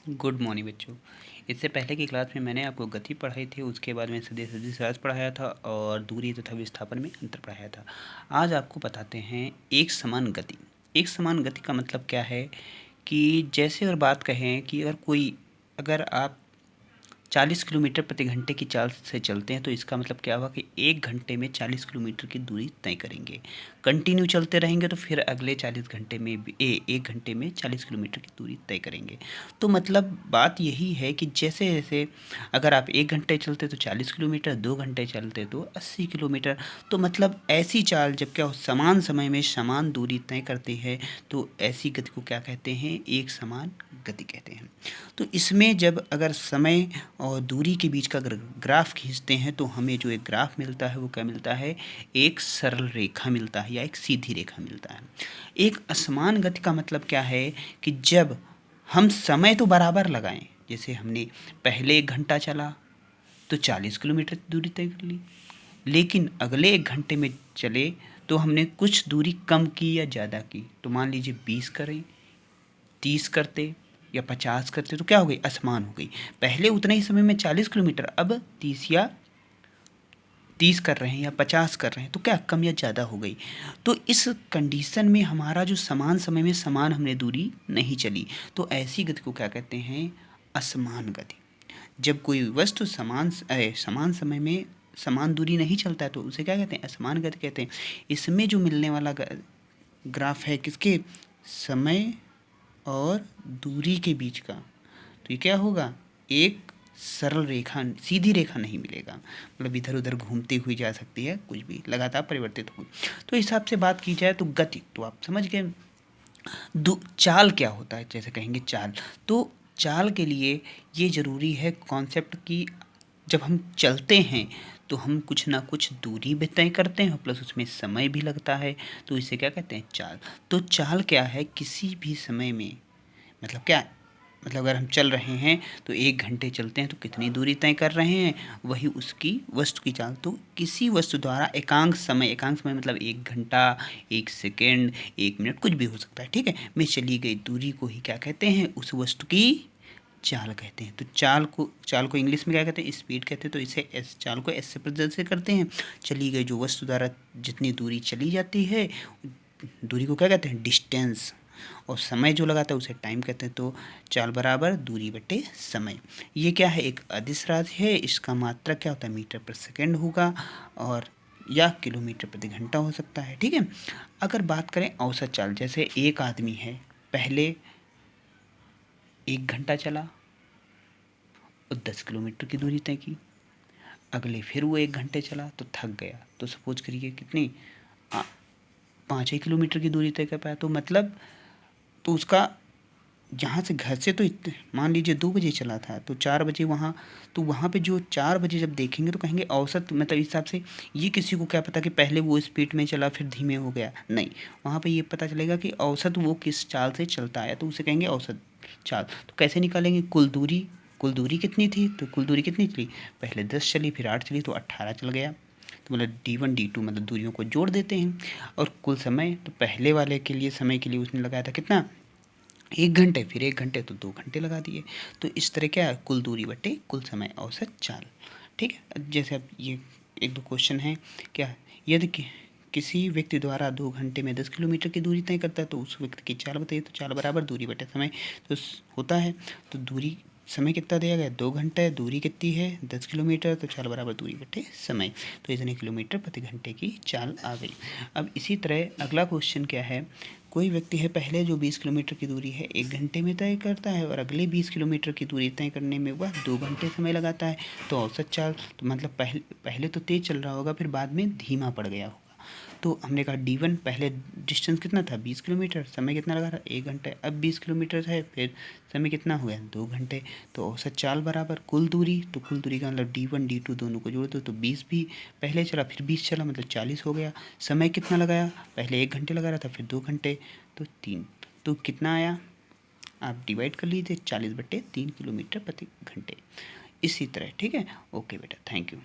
Good morning बच्चों। इससे पहले की क्लास में मैंने आपको गति पढ़ाई थी, उसके बाद में सदिश राशि पढ़ाया था और दूरी तथा विस्थापन में अंतर पढ़ाया था। आज आपको बताते हैं एक समान गति। एक समान गति का मतलब क्या है कि जैसे और बात कहें कि अगर आप 40 किलोमीटर प्रति घंटे की चाल से चलते हैं तो इसका मतलब क्या हुआ कि 1 घंटे में 40 किलोमीटर की दूरी तय करेंगे। कंटिन्यू चलते रहेंगे तो फिर अगले 40 घंटे में भी 1 घंटे में 40 किलोमीटर की दूरी तय करेंगे। तो मतलब बात यही है कि जैसे जैसे अगर आप 1 घंटे चलते तो 40 किलोमीटर, 2 घंटे चलते तो 80 किलोमीटर। तो मतलब ऐसी चाल जब क्या समान समय में समान दूरी तय करती है तो ऐसी गति को क्या कहते हैं? एक समान गति कहते हैं। तो इसमें जब अगर समय और दूरी के बीच का अगर ग्राफ खींचते हैं तो हमें जो एक ग्राफ मिलता है वो क्या मिलता है? एक सरल रेखा मिलता है या एक सीधी रेखा मिलता है। एक असमान गति का मतलब क्या है कि जब हम समय तो बराबर लगाएं, जैसे हमने पहले 1 घंटा चला तो 40 किलोमीटर दूरी तय कर ली, लेकिन अगले 1 घंटे में चले तो हमने कुछ दूरी कम की या ज़्यादा की। तो मान लीजिए 20 करें, 30 करते या 50 करते तो क्या हो गई? असमान हो गई। पहले उतने ही समय में 40 किलोमीटर, अब 30 कर रहे हैं या 50 कर रहे हैं तो क्या कम या ज़्यादा हो गई। तो इस कंडीशन में हमारा जो समान समय में समान हमने दूरी नहीं चली, तो ऐसी गति को क्या कहते हैं? असमान गति। जब कोई वस्तु समान समय में समान दूरी नहीं चलता है तो उसे क्या कहते हैं? असमान गति कहते हैं। इसमें जो मिलने वाला ग्राफ है किसके? समय और दूरी के बीच का। तो ये क्या होगा? एक सरल रेखा, सीधी रेखा नहीं मिलेगा, मतलब इधर उधर घूमती हुई जा सकती है, कुछ भी लगातार परिवर्तित हो। तो इस हिसाब से बात की जाए तो गति तो आप समझ गए। चाल क्या होता है? जैसे कहेंगे चाल, तो चाल के लिए ये ज़रूरी है कॉन्सेप्ट कि जब हम चलते हैं तो हम कुछ ना कुछ दूरी भी तय करते हैं प्लस उसमें समय भी लगता है, तो इसे क्या कहते हैं? चाल। तो चाल क्या है? किसी भी समय में मतलब क्या, मतलब अगर हम चल रहे हैं तो 1 घंटे चलते हैं तो कितनी दूरी तय कर रहे हैं, वही उसकी वस्तु की चाल। तो किसी वस्तु द्वारा एकांक समय मतलब 1 घंटा, 1 सेकेंड, 1 मिनट कुछ भी हो सकता है, ठीक है, में चली गई दूरी को ही क्या कहते हैं? उस वस्तु की चाल कहते हैं। तो चाल को इंग्लिश में क्या कहते हैं? स्पीड कहते हैं। तो इसे चाल को एस से प्रदर्शित करते हैं। चली गई जो वस्तु द्वारा जितनी दूरी चली जाती है, दूरी को क्या कहते हैं? डिस्टेंस। और समय जो लगाता है उसे टाइम कहते हैं। तो चाल बराबर दूरी बटे समय। ये क्या है? एक अदिश राशि है। इसका मात्रक क्या होता है? मीटर पर सेकेंड होगा और या किलोमीटर प्रति घंटा हो सकता है, ठीक है। अगर बात करें औसत चाल, जैसे एक आदमी है, पहले 1 घंटा चला और 10 किलोमीटर की दूरी तय की, अगले फिर वो 1 घंटे चला तो थक गया, तो सपोज करिए कितनी 5 ही किलोमीटर की दूरी तय कर पाया। तो मतलब तो उसका जहाँ से घर से तो मान लीजिए 2 बजे चला था तो 4 बजे वहाँ, तो वहाँ पे जो 4 बजे जब देखेंगे तो कहेंगे औसत, मतलब इस हिसाब से ये किसी को क्या पता कि पहले वो स्पीड में चला फिर धीमे हो गया, नहीं, वहाँ पे ये पता चलेगा कि औसत वो किस चाल से चलता है, तो उसे कहेंगे औसत चाल। तो कैसे निकालेंगे? कुल दूरी कितनी थी? तो कुल दूरी कितनी चली? पहले 10 चली, फिर 8 चली, तो 18 चल गया। तो मतलब D1 D2 मतलब दूरियों को जोड़ देते हैं। और कुल समय, तो पहले वाले के लिए समय के लिए उसने लगाया था कितना? 1 घंटे, फिर 1 घंटे तो 2 घंटे लगा दिए। तो इस तरह क्या है? कुल दूरी बटे कुल समय औसत चाल, ठीक है। जैसे अब ये 1-2 क्वेश्चन हैं। क्या, यदि किसी व्यक्ति द्वारा 2 घंटे में 10 किलोमीटर की दूरी तय करता है तो उस व्यक्ति की चाल बताइए। तो चाल बराबर दूरी बटे समय। तो होता है, तो दूरी, समय कितना दिया गया? 2 घंटे, दूरी कितनी है? 10 किलोमीटर, तो चाल बराबर दूरी बटे समय। तो इतने किलोमीटर प्रति घंटे की चाल आ गई। अब इसी तरह अगला क्वेश्चन क्या है? कोई व्यक्ति है, पहले जो 20 किलोमीटर की दूरी है 1 घंटे में तय करता है और अगले 20 किलोमीटर की दूरी तय करने में वह 2 घंटे समय लगाता है। तो औसत चाल, तो मतलब पहले तो तेज़ चल रहा होगा फिर बाद में धीमा पड़ गया होगा। तो हमने कहा D1, पहले डिस्टेंस कितना था? 20 किलोमीटर, समय कितना लगा था? 1 घंटे। अब 20 किलोमीटर है, फिर समय कितना हो गया? 2 घंटे। तो औसत चाल बराबर कुल दूरी, तो कुल दूरी का मतलब D1 D2 दोनों को जोड़ दो तो 20 भी पहले चला फिर 20 चला, मतलब 40 हो गया। समय कितना लगाया? पहले 1 घंटे लगा रहा था, फिर 2 घंटे, तो 3। तो कितना आया? आप डिवाइड कर लीजिए, 40/3 किलोमीटर प्रति घंटे। इसी तरह, ठीक है। ओके बेटा, थैंक यू।